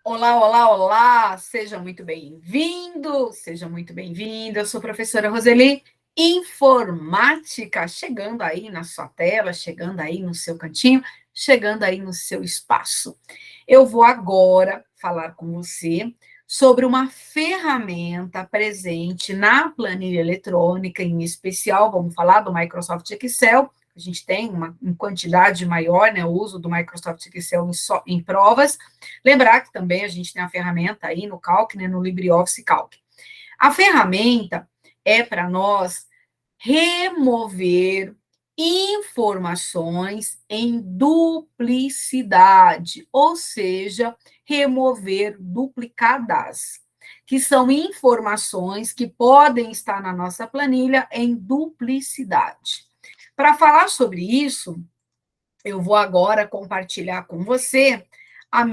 Olá, olá, olá! Seja muito bem-vindo, seja muito bem-vinda. Eu sou a professora Roseli, informática, chegando aí na sua tela, chegando aí no seu cantinho, chegando aí no seu espaço. Eu vou agora falar com você sobre uma ferramenta presente na planilha eletrônica, em especial, vamos falar do Microsoft Excel. A gente tem uma em quantidade maior, né, o uso do Microsoft Excel em provas. Lembrar que também a gente tem a ferramenta aí no Calc, né, no LibreOffice Calc. A ferramenta é para nós remover informações em duplicidade, ou seja, remover duplicadas, que são informações que podem estar na nossa planilha em duplicidade. Para falar sobre isso, eu vou agora compartilhar com você a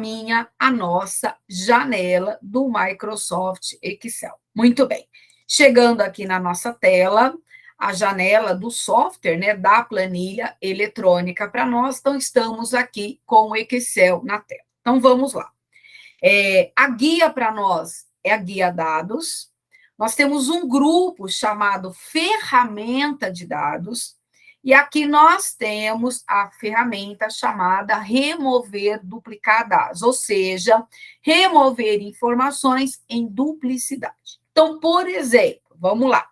nossa janela do Microsoft Excel. Muito bem. Chegando aqui na nossa tela, a janela do software, né, da planilha eletrônica para nós. Então, estamos aqui com o Excel na tela. Então, vamos lá. A guia para nós é a guia dados. Nós temos um grupo chamado ferramenta de dados, e aqui nós temos a ferramenta chamada remover duplicadas, ou seja, remover informações em duplicidade. Então, por exemplo, vamos lá.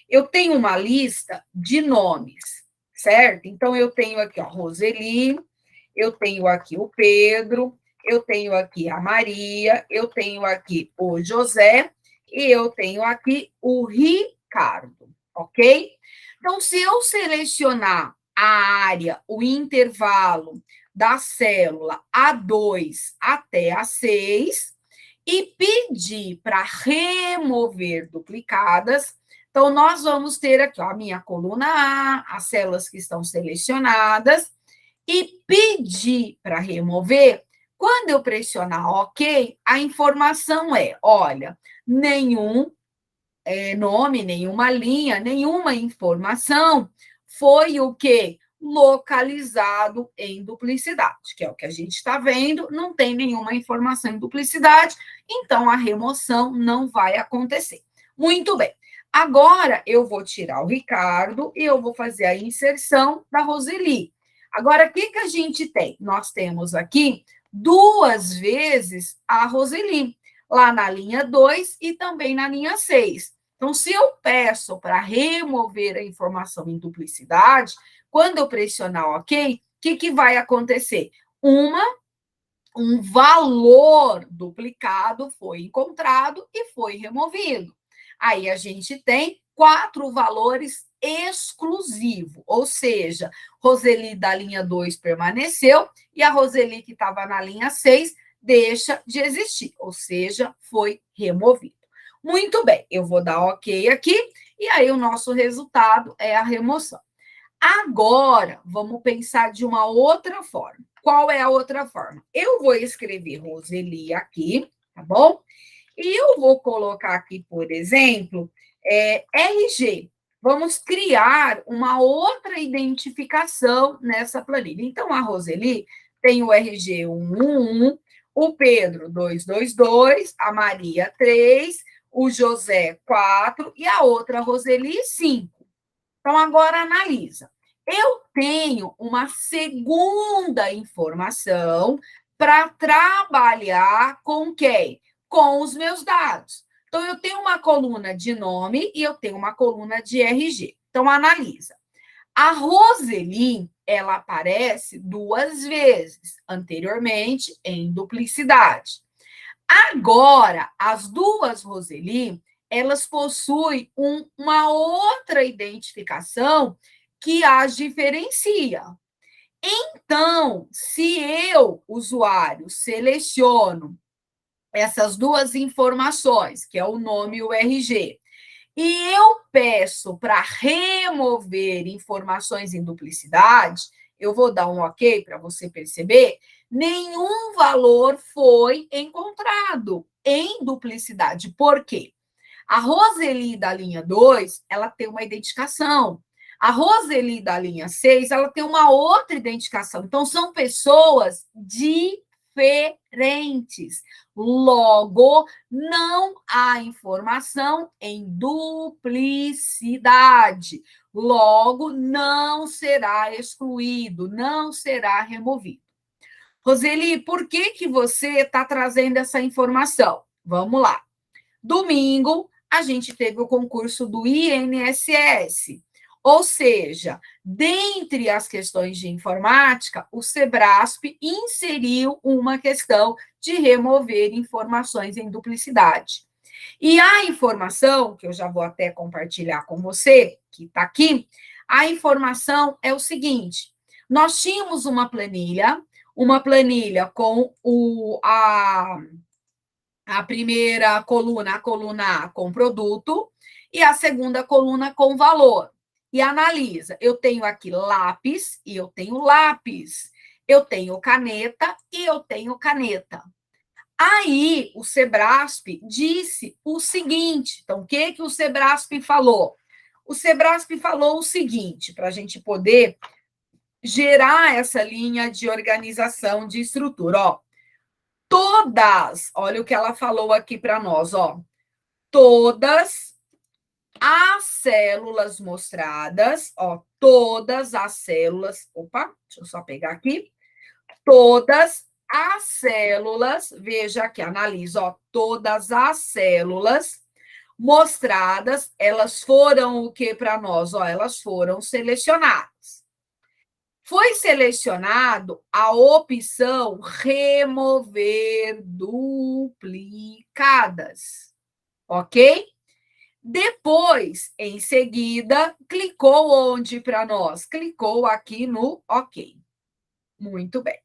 Eu tenho uma lista de nomes, certo? Então, eu tenho aqui, ó, Roseli, eu tenho aqui o Pedro, eu tenho aqui a Maria, eu tenho aqui o José e eu tenho aqui o Ricardo, ok? Então, se eu selecionar a área, o intervalo da célula A2 até A6 e pedir para remover duplicadas, então nós vamos ter aqui ó, a minha coluna A, as células que estão selecionadas, e pedir para remover, quando eu pressionar OK, a informação é, olha, nenhum nome, nenhuma linha, nenhuma informação foi o quê? Localizado em duplicidade, que é o que a gente está vendo, não tem nenhuma informação em duplicidade, então a remoção não vai acontecer. Muito bem. Agora eu vou tirar o Ricardo e eu vou fazer a inserção da Roseli. Agora, o que, que a gente tem? Nós temos aqui 2 vezes a Roseli, lá na linha 2 e também na linha 6. Então, se eu peço para remover a informação em duplicidade, quando eu pressionar OK, o que vai acontecer? Um valor duplicado foi encontrado e foi removido. Aí a gente tem 4 valores exclusivos, ou seja, Roseli da linha 2 permaneceu e a Roseli que estava na linha 6 deixa de existir, ou seja, foi removido. Muito bem, eu vou dar OK aqui, e aí o nosso resultado é a remoção. Agora, vamos pensar de uma outra forma. Qual é a outra forma? Eu vou escrever Roseli aqui, tá bom? E eu vou colocar aqui, por exemplo, RG. Vamos criar uma outra identificação nessa planilha. Então, a Roseli tem o RG 111, o Pedro 222, a Maria 3, o José 4 e a outra Roseli 5. Então, agora analisa. Eu tenho uma segunda informação para trabalhar com quem? Com os meus dados. Então, eu tenho uma coluna de nome e eu tenho uma coluna de RG. Então, analisa. A Roseli, ela aparece 2 vezes, anteriormente em duplicidade. Agora, as 2 Roseli, elas possuem uma outra identificação que as diferencia. Então, se eu, usuário, seleciono essas 2 informações, que é o nome e o RG, e eu peço para remover informações em duplicidade, eu vou dar um OK para você perceber, nenhum valor foi encontrado em duplicidade. Por quê? A Roseli da linha 2, ela tem uma identificação. A Roseli da linha 6, ela tem uma outra identificação. Então, são pessoas diferentes. diferentes. Logo, não há informação em duplicidade. Logo, não será excluído, não será removido. Roseli, por que você está trazendo essa informação? Vamos lá. Domingo, a gente teve o concurso do INSS. Ou seja, dentre as questões de informática, o Sebrasp inseriu uma questão de remover informações em duplicidade. E a informação, que eu já vou até compartilhar com você, que está aqui, a informação é o seguinte: nós tínhamos uma planilha com a primeira coluna, a coluna A, com produto, e a segunda coluna com valor. E analisa, eu tenho aqui lápis e eu tenho lápis. Eu tenho caneta e eu tenho caneta. Aí, o Sebrasp disse o seguinte, então, o que o Sebrasp falou? O Sebrasp falou o seguinte, para a gente poder gerar essa linha de organização, de estrutura, ó. Todas, olha o que ela falou aqui para nós, ó. Todas as células mostradas, ó, todas as células, opa, deixa eu só pegar aqui. Todas as células, veja aqui, analisa, ó, todas as células mostradas, elas foram o que para nós? Ó, elas foram selecionadas. Foi selecionado a opção remover duplicadas, ok? Depois, em seguida, clicou onde para nós? Clicou aqui no OK. Muito bem.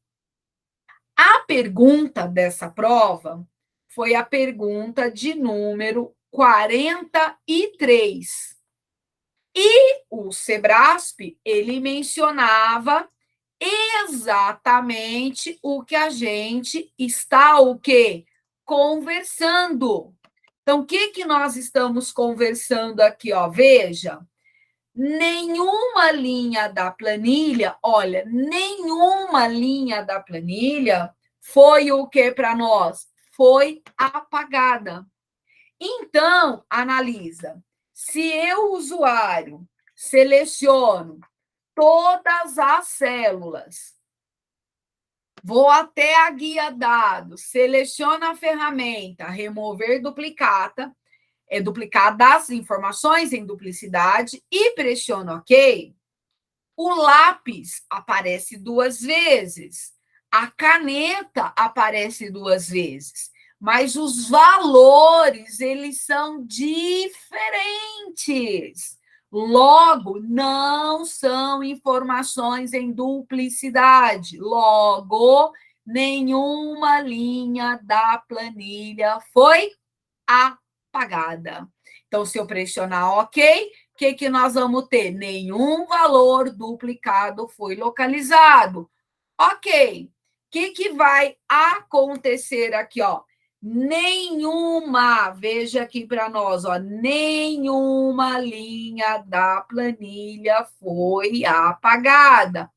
A pergunta dessa prova foi a pergunta de número 43. E o Sebrasp, ele mencionava exatamente o que a gente está o quê? Conversando. Então, o que nós estamos conversando aqui, ó? Veja, nenhuma linha da planilha, olha, nenhuma linha da planilha foi o que para nós? Foi apagada. Então, analisa. Se eu, usuário, seleciono todas as células, vou até a guia dados, seleciono a ferramenta remover duplicadas informações em duplicidade e pressiono OK, o lápis aparece 2 vezes, a caneta aparece 2 vezes, mas os valores, eles são diferentes. Logo, não são informações em duplicidade. Logo, nenhuma linha da planilha foi apagada. Então, se eu pressionar OK, o que nós vamos ter? Nenhum valor duplicado foi localizado. OK. O que vai acontecer aqui, ó? Nenhuma, veja aqui para nós, ó, nenhuma linha da planilha foi apagada.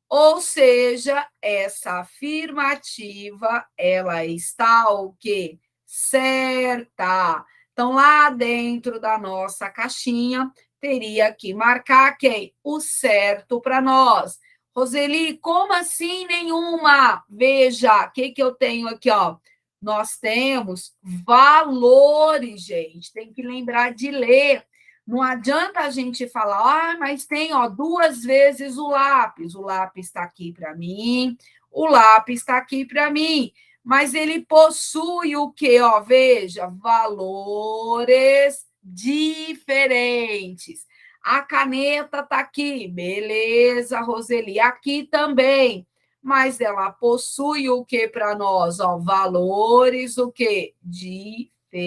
Ou seja, essa afirmativa, ela está o quê? Certa. Então, lá dentro da nossa caixinha, teria que marcar quem? O certo para nós. Roseli, como assim nenhuma? Veja, o que eu tenho aqui, ó? Nós temos valores, gente. Tem que lembrar de ler. Não adianta a gente falar, mas tem, ó, 2 vezes o lápis. O lápis está aqui para mim, o lápis está aqui para mim. Mas ele possui o quê? Ó, veja, valores diferentes. A caneta está aqui, beleza, Roseli, aqui também. Mas ela possui o que para nós? Ó, valores o quê? Diferentes.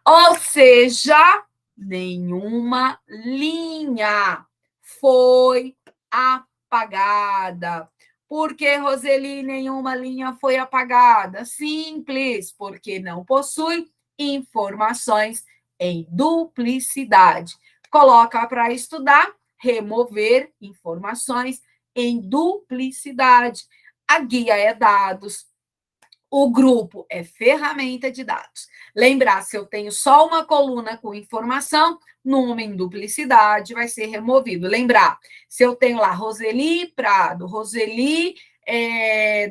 Ou seja, nenhuma linha foi apagada. Por que, Roseli, nenhuma linha foi apagada? Simples, porque não possui informações em duplicidade. Coloca para estudar, remover informações em duplicidade. a guia é dados, o grupo é ferramenta de dados. Lembrar, se eu tenho só uma coluna com informação, nome em duplicidade vai ser removido. Lembrar, se eu tenho lá Roseli Prado, Roseli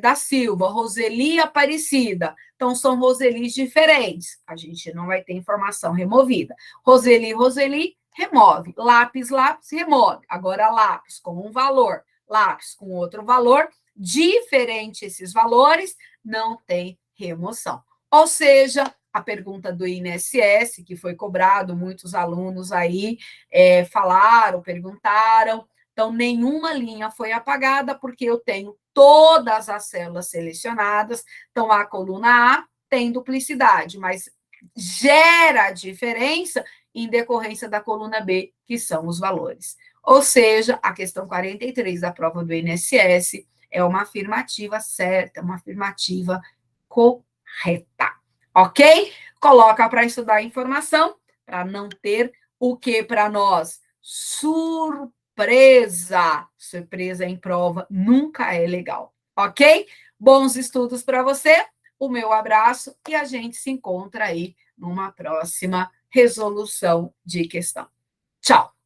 da Silva, Roseli Aparecida, então são Roselis diferentes, a gente não vai ter informação removida. Roseli, Roseli, remove. Lápis, lápis, remove. Agora, lápis com um valor, lápis com outro valor, diferente esses valores, não tem remoção. Ou seja, a pergunta do INSS, que foi cobrado, muitos alunos aí falaram, perguntaram, então nenhuma linha foi apagada, porque eu tenho todas as células selecionadas, então a coluna A tem duplicidade, mas gera diferença em decorrência da coluna B, que são os valores. Ou seja, a questão 43 da prova do INSS é uma afirmativa certa, uma afirmativa correta. Ok? Coloca para estudar a informação, para não ter o que para nós? Surpresa! Surpresa em prova nunca é legal. Ok? Bons estudos para você, o meu abraço e a gente se encontra aí numa próxima resolução de questão. Tchau!